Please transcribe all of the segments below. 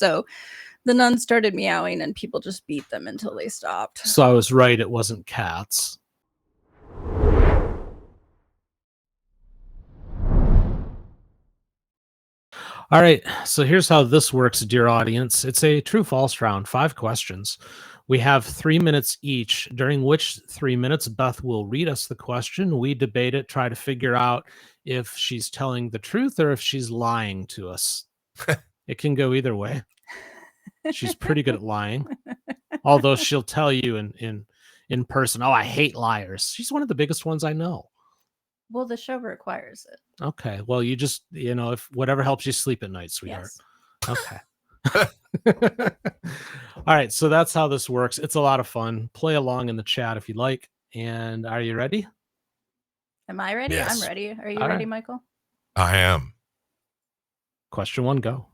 So the nuns started meowing and people just beat them until they stopped. So I was right, it wasn't cats. All right, so here's how this works, dear audience. It's a true-false round, 5 questions. We have 3 minutes each, during which 3 minutes Beth will read us the question. We debate it, try to figure out if she's telling the truth or if she's lying to us. It can go either way. She's pretty good at lying, although she'll tell you in person, oh, I hate liars. She's one of the biggest ones I know. Well, the show requires it. Okay. Well, you just, if whatever helps you sleep at night, sweetheart. Yes. Okay. All right. So that's how this works. It's a lot of fun. Play along in the chat if you like. And are you ready? Am I ready? Yes. I'm ready. Are you All ready, right. Michael? I am. Question 1, go.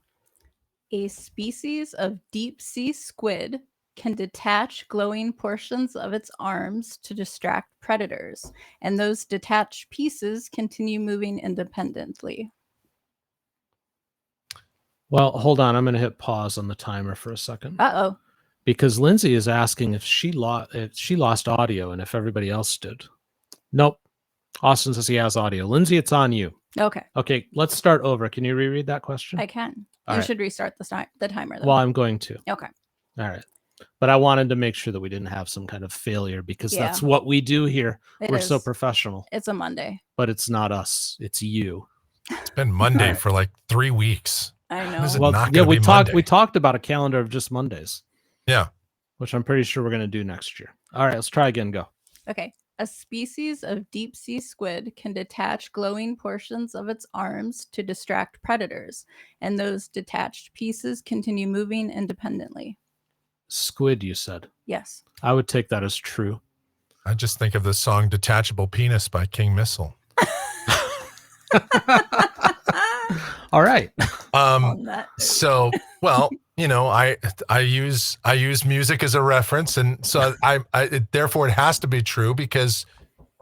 A species of deep sea squid can detach glowing portions of its arms to distract predators, and those detached pieces continue moving independently. Well, hold on. I'm going to hit pause on the timer for a second. Uh-oh. Because Lindsay is asking if she lost audio and if everybody else did. Nope. Austin says he has audio. Lindsay, it's on you. Okay. Okay, let's start over. Can you reread that question? I can. All you right. should restart the timer, though. Well, I'm going to. Okay. All right. But I wanted to make sure that we didn't have some kind of failure because that's what we do here. We're so professional. It's a Monday. But it's not us. It's you. It's been Monday for like 3 weeks. I know. Is it not gonna be Monday? We talked about a calendar of just Mondays. Yeah. Which I'm pretty sure we're going to do next year. All right, let's try again. Go. Okay. A species of deep sea squid can detach glowing portions of its arms to distract predators, and those detached pieces continue moving independently. Squid, you said? Yes. I would take that as true. I just think of the song Detachable Penis by King Missile. All right. So, well, I use music as a reference, and so therefore it has to be true because,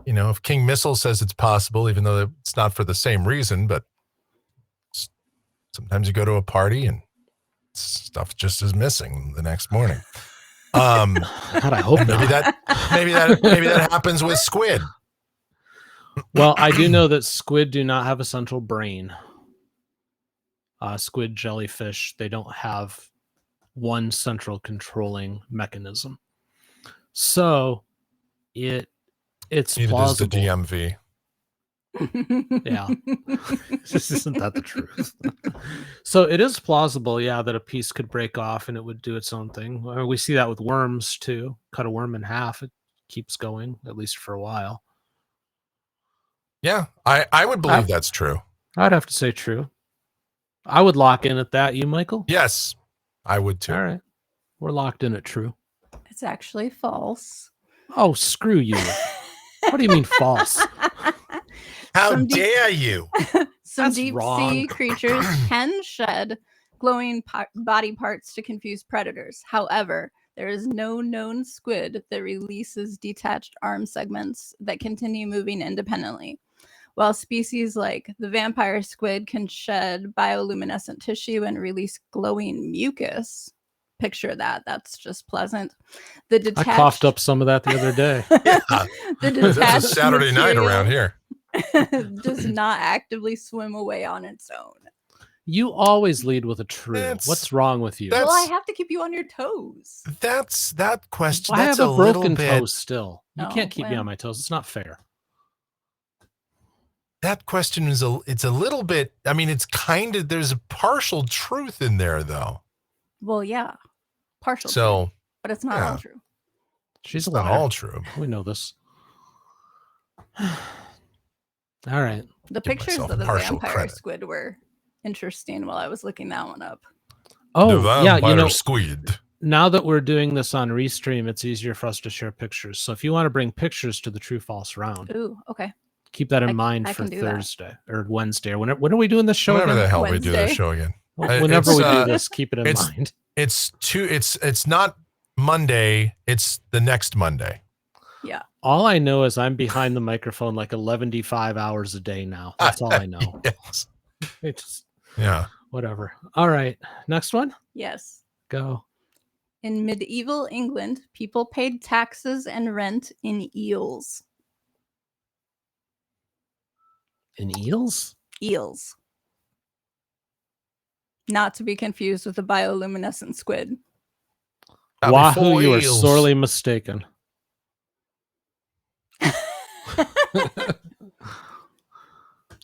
if King Missile says it's possible, even though it's not for the same reason, but sometimes you go to a party and stuff just is missing the next morning. God, I hope maybe that happens with squid. Well, I do know that squid do not have a central brain. Squid, jellyfish, they don't have one central controlling mechanism. So it's Neither plausible. does the DMV. Yeah. Isn't that the truth? So it is plausible, that a piece could break off and it would do its own thing. We see that with worms too. Cut a worm in half, it keeps going, at least for a while. Yeah, I would believe that's true. I'd have to say true. I would lock in at that. You, Michael? Yes, I would too. All right. We're locked in at true. It's actually false. Oh, screw you. What do you mean false? How dare you? Some deep sea creatures can shed glowing body parts to confuse predators. However, there is no known squid that releases detached arm segments that continue moving independently. While species like the vampire squid can shed bioluminescent tissue and release glowing mucus, picture that. That's just pleasant. I coughed up some of that the other day. The detached It's a Saturday night around here. does not actively swim away on its own. You always lead with a true. What's wrong with you? Well, I have to keep you on your toes. That question. Well, I that's have a broken bit... toe still. You can't keep me on my toes. It's not fair. That question is it's a little bit, it's kind of, there's a partial truth in there though. Well, yeah. Partial. So, truth, but it's not all true. She's not all true. We know this. All right. The pictures of the vampire squid were interesting while I was looking that one up. Oh, yeah. Squid. Now that we're doing this on Restream, it's easier for us to share pictures. So if you want to bring pictures to the true false round. Ooh, okay. Keep that in mind for Thursday or Wednesday or when are we doing this show? Whenever again? the hell Wednesday. we do this show again. Whenever we do this, keep it in mind. It's not Monday. It's the next Monday. Yeah. All I know is I'm behind the microphone like 11-5 hours a day now. That's all I know. Yes. It's yeah. Whatever. All right. Next one. Yes. Go. In medieval England, people paid taxes and rent in eels. In eels? Eels. Not to be confused with a bioluminescent squid. Wahoo, you are eels. sorely mistaken.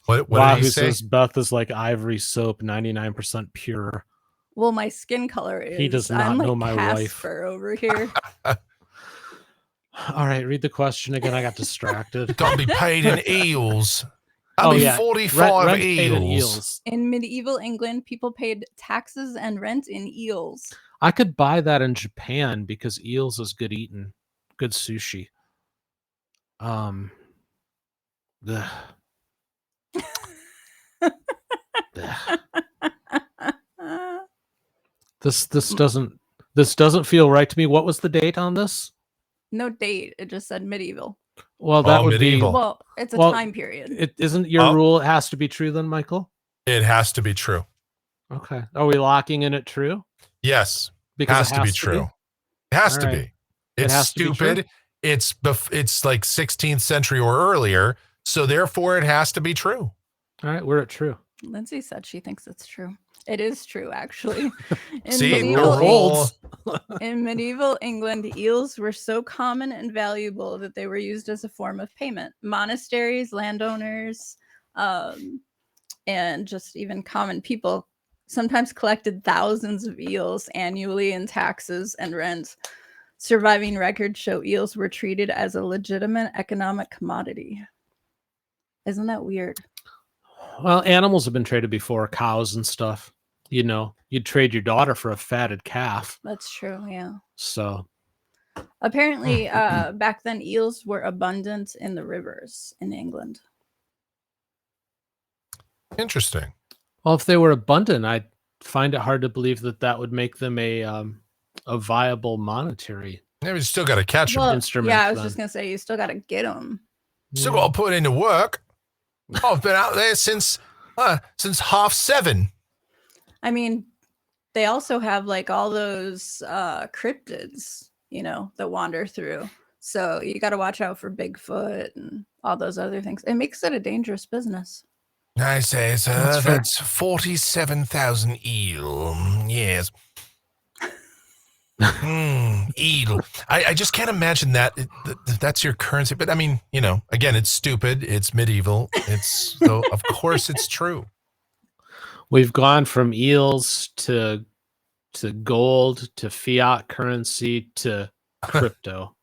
What did Wahoo he say? says Beth is like ivory soap, 99% pure. Well, my skin color is. He does not I'm know like my wife. Casper over here. All right, read the question again. I got distracted. Got to be paid in eels. Oh, yeah. 45 Rent paid in eels. In medieval England, people paid taxes and rent in eels. I could buy that in Japan because eels is good eating, good sushi. Ugh. Ugh. This doesn't feel right to me. What was the date on this? No date. It just said medieval. Well, that would medieval. be. Well, it's a Well, time period. It isn't your Oh. rule. It has to be true then, Michael. It has to be true. Okay. Are we locking in it true? Yes. Because Has it to be true. It has All to right. be. It's has to be true? stupid. It's like 16th century or earlier. So therefore it has to be true. All right, we're at true. Lindsay said she thinks it's true. It is true, actually. In See, medieval, holds. in medieval England, eels were so common and valuable that they were used as a form of payment. Monasteries, landowners, and just even common people sometimes collected thousands of eels annually in taxes and rent. Surviving records show eels were treated as a legitimate economic commodity. Isn't that weird? Well, animals have been traded before, cows and stuff. You know, you'd trade your daughter for a fatted calf. That's true, yeah. So Apparently, back then, eels were abundant in the rivers in England. Interesting. well, if they were abundant, I find it hard to believe that would make them a viable monetary. Yeah, we still got to catch them. Well, instrument yeah, I was then. just going to say, you still got to get them. Still got to put into work. Oh, I've been out there since 7:30. I mean, they also have like all those cryptids, you know, that wander through. So you got to watch out for Bigfoot and all those other things. It makes it a dangerous business. I say, sir, That's fair. that's 47,000 eel. Yes. Eel. I just can't imagine that's your currency. But I mean, you know, again, it's stupid. It's medieval. So of course it's true. We've gone from eels to gold to fiat currency to crypto.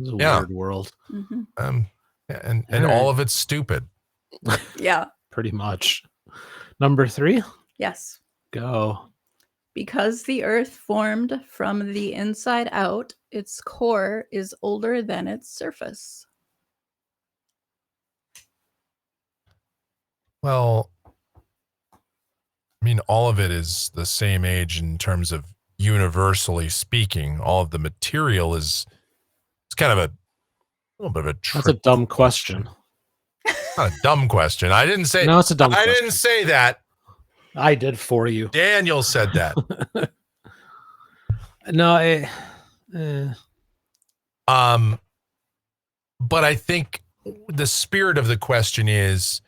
It's a weird world. Mm-hmm. And All right. all of it's stupid. Yeah. Pretty much. Number 3, Yes. go. Because the earth formed from the inside out, its core is older than its surface. Well, I mean, all of it is the same age in terms of universally speaking. All of the material it's kind of a little bit of a trick. That's a dumb question. Not a dumb question. I didn't say. No, it's a dumb I question. didn't say that. I did for you. Daniel said that. No, But I think the spirit of the question is,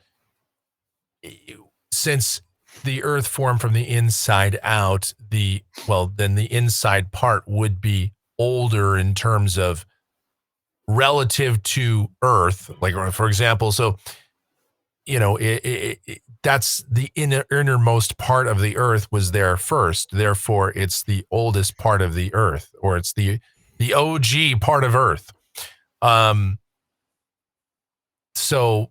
since the earth formed from the inside out, then the inside part would be older in terms of relative to earth. Like, for example, so, you know, that's the innermost part of the earth was there first. Therefore, it's the oldest part of the earth, or it's the OG part of earth. So,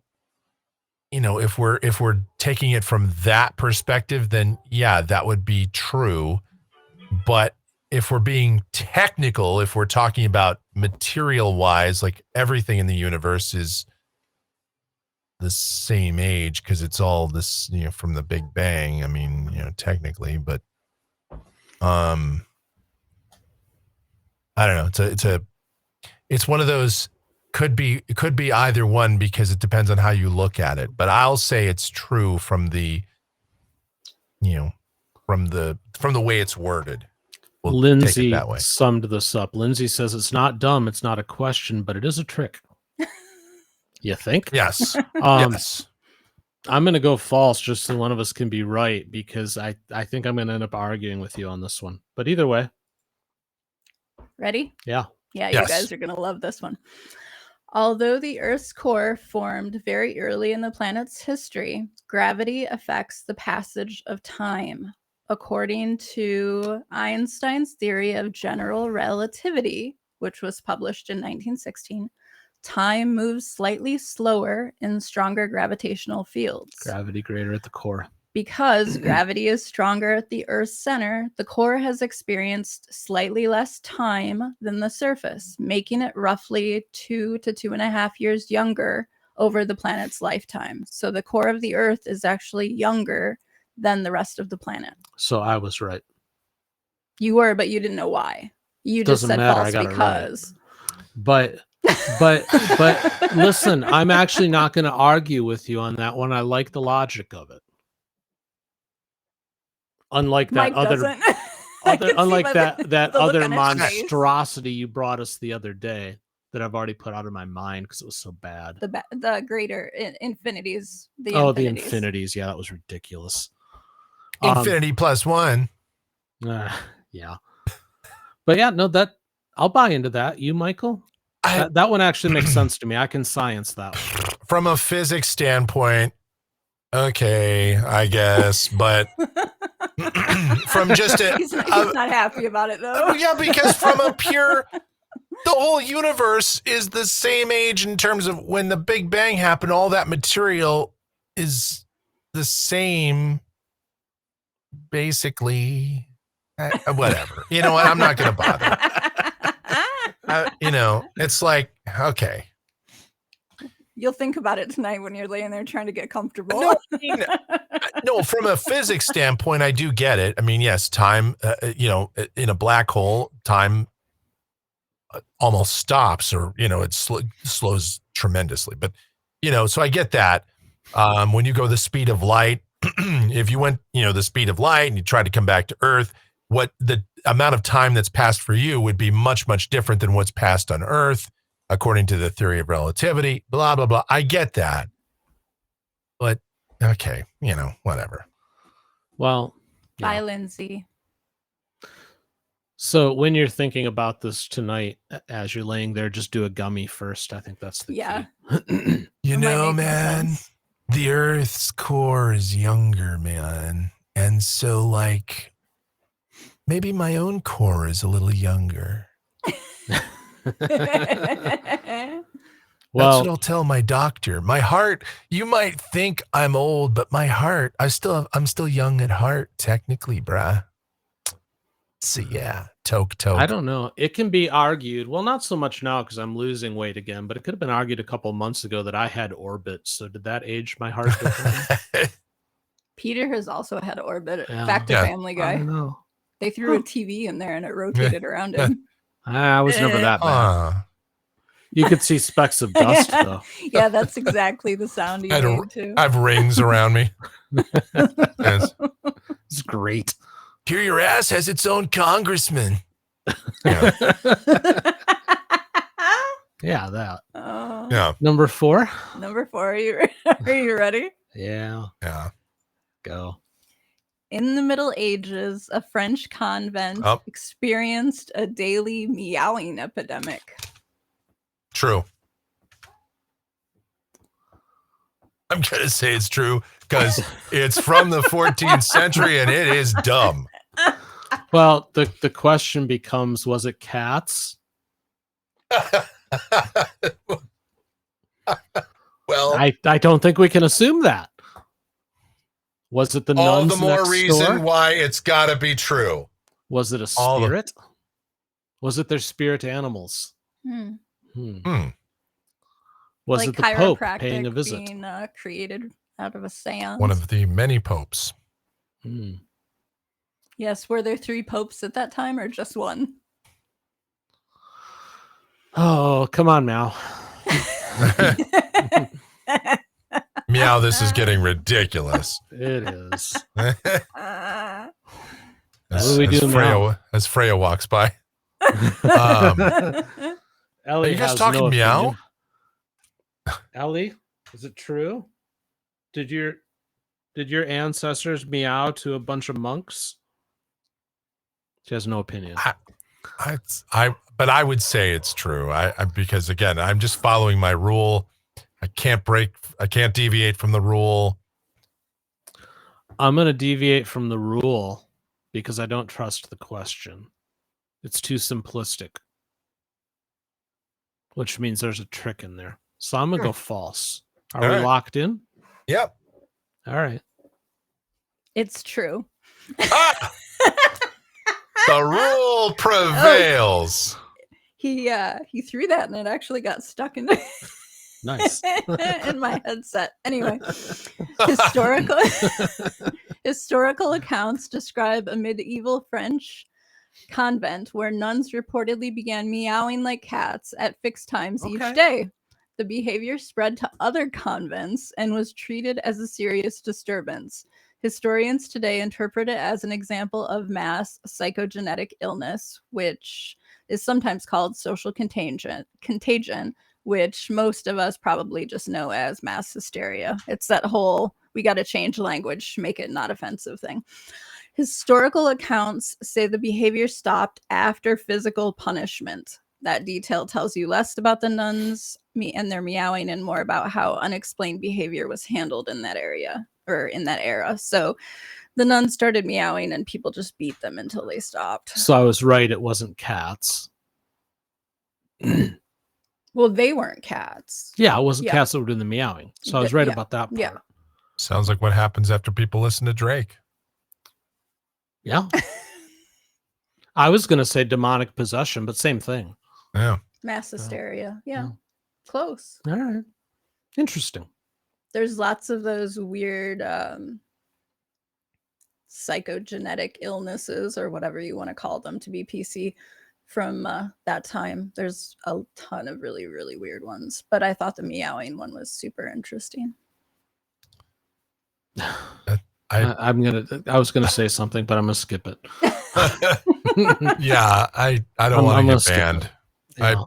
you know, if we're taking it from that perspective, then yeah, that would be true. But if we're being technical, if we're talking about material wise, like everything in the universe is the same age because it's all this, you know, from the Big Bang. I mean, you know, technically, but I don't know. It's one of those. It could be either one because it depends on how you look at it. But I'll say it's true from the, you know, from the way it's worded. We'll take it Lindsay that way. summed this up. Lindsay says it's not dumb, it's not a question, but it is a trick. You think? Yes. Yes. I'm going to go false just so one of us can be right, because I think I'm going to end up arguing with you on this one. But either way. Ready? Yeah. Yeah, Yes. you guys are going to love this one. Although the Earth's core formed very early in the planet's history, gravity affects the passage of time. According to Einstein's theory of general relativity, which was published in 1916, time moves slightly slower in stronger gravitational fields. Gravity greater at the core. Because gravity is stronger at the Earth's center, the core has experienced slightly less time than the surface, making it roughly 2 to 2.5 years younger over the planet's lifetime. So the core of the Earth is actually younger than the rest of the planet. So I was right. You were, but you didn't know why. You just Doesn't said matter, false I got it because. But listen, I'm actually not going to argue with you on that one. I like the logic of it. Unlike that Mike doesn't. I can see unlike by that the look other on his face. monstrosity you brought us the other day that I've already put out of my mind because it was so bad. The greater infinities. The infinities. Yeah, that was ridiculous. Infinity plus one. Yeah. But yeah, no, that I'll buy into that. You, Michael? That one actually makes sense to me. I can science that one. From a physics standpoint, okay, I guess, but from just he's not happy about it though. Yeah, because from a pure, the whole universe is the same age in terms of when the Big Bang happened. All that material is the same, basically. Whatever. You know what? I'm not going to bother. It's like, okay. You'll think about it tonight when you're laying there trying to get comfortable. No, from a physics standpoint, I do get it. I mean, yes, time, in a black hole, time almost stops or, it slows tremendously. But, so I get that. When you go the speed of light, if you went, the speed of light and you tried to come back to Earth, what the amount of time that's passed for you would be much, much different than what's passed on Earth, according to the theory of relativity, blah, blah, blah. I get that. But, okay, whatever. Well, Bye, Lindsay. So when you're thinking about this tonight, as you're laying there, just do a gummy first. I think that's the key. Man, the Earth's core is younger, man. And so, maybe my own core is a little younger. Well, that's what I'll tell my doctor. My heart, you might think I'm old, but my heart, I'm still young at heart, technically, bruh. So yeah, toke. I don't know. It can be argued. Well, not so much now because I'm losing weight again, but it could have been argued a couple months ago that I had orbit. So did that age my heart differently? Peter has also had orbit. Yeah. Back to Family Guy. I don't know. They threw a TV in there and it rotated around him. I was never that bad. You could see specks of dust, though. Yeah, that's exactly the sound he made, too. I have rings around me. Yes. It's great. Here your ass has its own congressman. Yeah, yeah that. Yeah. Number 4? Number 4, are you ready? Yeah. Yeah. Go. In the Middle Ages, a French convent experienced a daily meowing epidemic. True. I'm going to say it's true because it's from the 14th century and it is dumb. Well, the question becomes, was it cats? Well, I don't think we can assume that. Was it the nuns all the more next reason door? why it's got to be true. Was it a spirit? Was it their spirit animals? Was it the Pope paying a visit? Being created out of a seance. One of the many popes. Yes, were there 3 popes at that time or just one? Oh, come on, Meow. Meow, this is getting ridiculous. It is. What do we do now? As Freya walks by. Ellie are you guys has talking no meow? opinion. Ellie, is it true? Did your ancestors meow to a bunch of monks? She has no opinion. But I would say it's true. Because again, I'm just following my rule. I can't deviate from the rule. I'm going to deviate from the rule because I don't trust the question. It's too simplistic, which means there's a trick in there. So I'm going to go false. Are we locked in? Yep. All right. It's true. Ah! The rule prevails. He threw that and it actually got stuck in Nice. in my headset. Anyway, historical accounts describe a medieval French convent where nuns reportedly began meowing like cats at fixed times each day. The behavior spread to other convents and was treated as a serious disturbance. Historians today interpret it as an example of mass psychogenetic illness, which is sometimes called social contagion, which most of us probably just know as mass hysteria. It's that whole, we got to change language to make it not offensive thing. Historical accounts say the behavior stopped after physical punishment. That detail tells you less about the nuns and their meowing and more about how unexplained behavior was handled in that area or in that era. So the nuns started meowing and people just beat them until they stopped. So I was right. It wasn't cats. Well, they weren't cats. Yeah, it wasn't cats that were doing the meowing. So I was right about that part. Yeah. Sounds like what happens after people listen to Drake. Yeah. I was going to say demonic possession, but same thing. Yeah. Mass hysteria. Yeah. Close. All right. Interesting. There's lots of those weird psychogenetic illnesses or whatever you want to call them to be PC from that time. There's a ton of really, really weird ones, but I thought the meowing one was super interesting. I was gonna say something, but I'm gonna skip it. Yeah, I don't want to get banned. Yeah.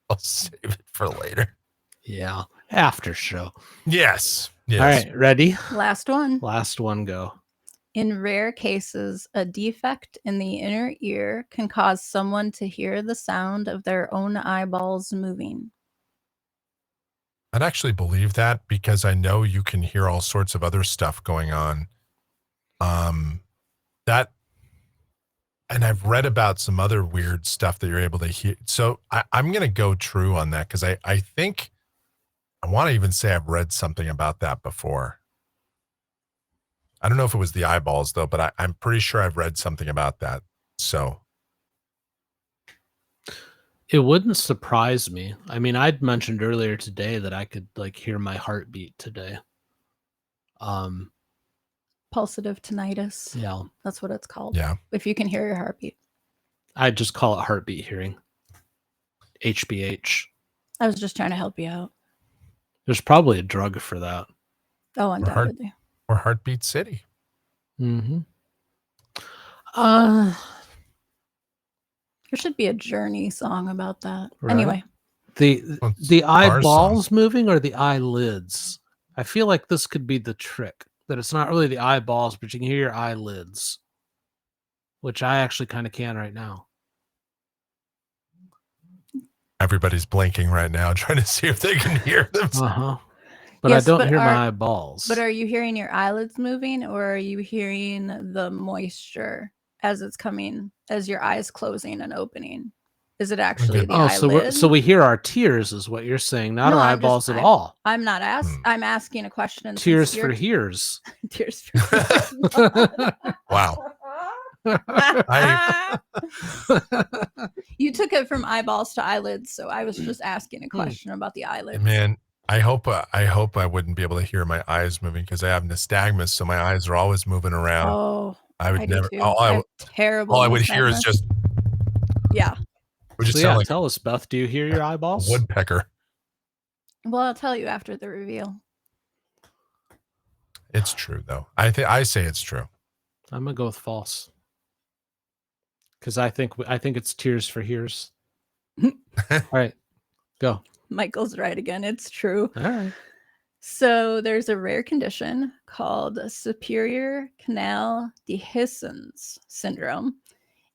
I'll save it for later. Yeah, after show. Yes. All right, ready? Last one. Last one, go. In rare cases, a defect in the inner ear can cause someone to hear the sound of their own eyeballs moving. I'd actually believe that because I know you can hear all sorts of other stuff going on. And I've read about some other weird stuff that you're able to hear. So I'm going to go true on that because I think I want to even say I've read something about that before. I don't know if it was the eyeballs though, but I'm pretty sure I've read something about that. So it wouldn't surprise me. I mean, I'd mentioned earlier today that I could like hear my heartbeat today. Pulsative tinnitus. Yeah. That's what it's called. Yeah. If you can hear your heartbeat. I just call it heartbeat hearing. HBH. I was just trying to help you out. There's probably a drug for that. Oh, undoubtedly. Or Heartbeat City. Mm-hmm. There should be a Journey song about that. Right. Anyway. The eyeballs moving or the eyelids? I feel like this could be the trick. That it's not really the eyeballs, but you can hear your eyelids. Which I actually kind of can right now. Everybody's blinking right now, trying to see if they can hear them. But yes, I don't hear my eyeballs. But are you hearing your eyelids moving or are you hearing the moisture as it's coming, as your eyes closing and opening? Is it actually the eyelid? So we hear our tears is what you're saying, not our eyeballs at all. I'm not asking. I'm asking a question. Tears for hears. Tears for hears. Wow. You took it from eyeballs to eyelids, so I was just asking a question about the eyelids. Man, I hope I wouldn't be able to hear my eyes moving because I have nystagmus, so my eyes are always moving around. Oh, I would never. Terrible. All I would hear is just. Yeah. Would just sound like tell us, Beth. Do you hear your eyeballs? Woodpecker. Well, I'll tell you after the reveal. It's true, though. I say it's true. I'm gonna go with false. Because I think it's tears for hears. All right, go. Michael's right again. It's true. All right. So there's a rare condition called superior canal dehiscence syndrome,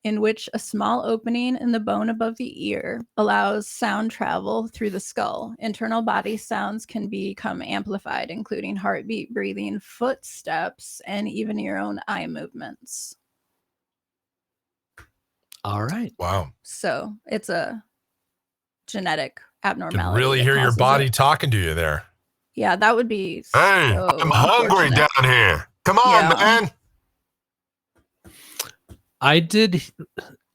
in which a small opening in the bone above the ear allows sound travel through the skull. Internal body sounds can become amplified, including heartbeat, breathing, footsteps, and even your own eye movements. All right. Wow. So it's a genetic Can abnormality. really that hear your causes body it. talking to you there. Yeah, that would be Hey, so I'm hungry unfortunate. down here. Come on, Yeah. man. I did,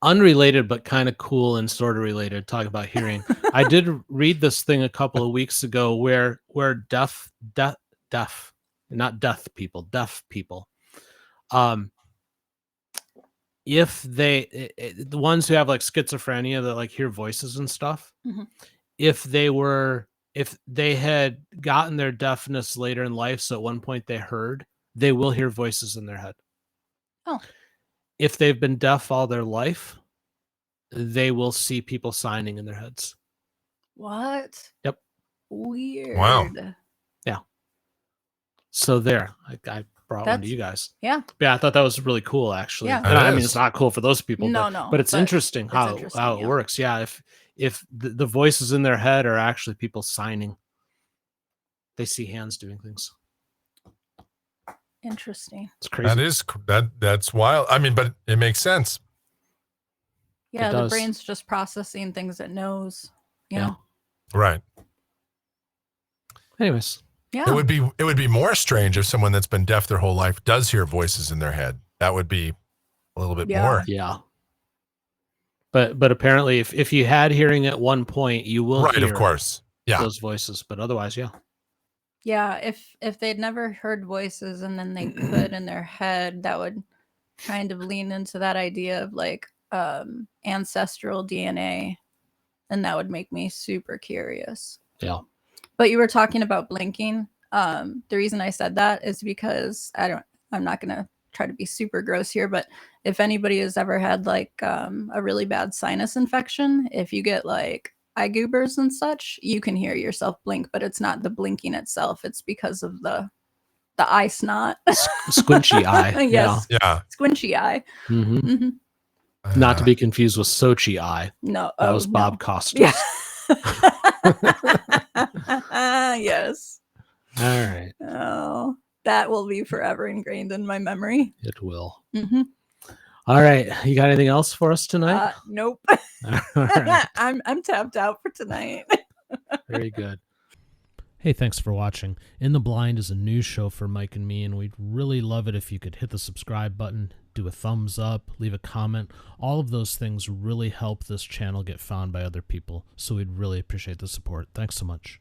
unrelated but kind of cool and sort of related, talk about hearing. I did read this thing a couple of weeks ago where deaf people, if they the ones who have like schizophrenia that like hear voices and stuff, Mhm. if they had gotten their deafness later in life, so at one point they heard, they will hear voices in their head. Oh. If they've been deaf all their life, they will see people signing in their heads. What? Yep. Weird. Wow. So there, I brought one to That's- you guys. Yeah. Yeah, I thought that was really cool, actually. Yeah. And I mean, It it's is. not cool for those people, No, but, no, but it's but interesting it's how interesting, it yeah. works. Yeah, if the voices in their head are actually people signing, they see hands doing things. Interesting. It's crazy. That's wild. I mean, but it makes sense. Yeah, It the does. brain's just processing things it knows. You Yeah. know? Right. Anyways, Yeah. It would be more strange if someone that's been deaf their whole life does hear voices in their head. That would be a little bit Yeah. more. yeah. But apparently, if you had hearing at one point, you will Right, hear of course. Yeah. those voices. But otherwise, yeah. Yeah, if they'd never heard voices and then they could in their head, that would kind of lean into that idea of like ancestral DNA, and that would make me super curious. Yeah. But you were talking about blinking. The reason I said that is because I'm not gonna try to be super gross here, but if anybody has ever had like a really bad sinus infection, if you get like eye goobers and such, you can hear yourself blink, but it's not the blinking itself. It's because of the eye snot. Squinchy eye. Yes. Yeah. Squinchy eye. Yeah. Hmm. Not to be confused with Sochi eye. No. That was Bob Costas. Yeah. Yes. All right. Oh, that will be forever ingrained in my memory. It will. Mm-hmm. All right. You got anything else for us tonight? Nope. All right. I'm tapped out for tonight. Very good. Hey, thanks for watching. In the Blind is a news show for Mike and me, and we'd really love it if you could hit the subscribe button, do a thumbs up, leave a comment. All of those things really help this channel get found by other people, so we'd really appreciate the support. Thanks so much.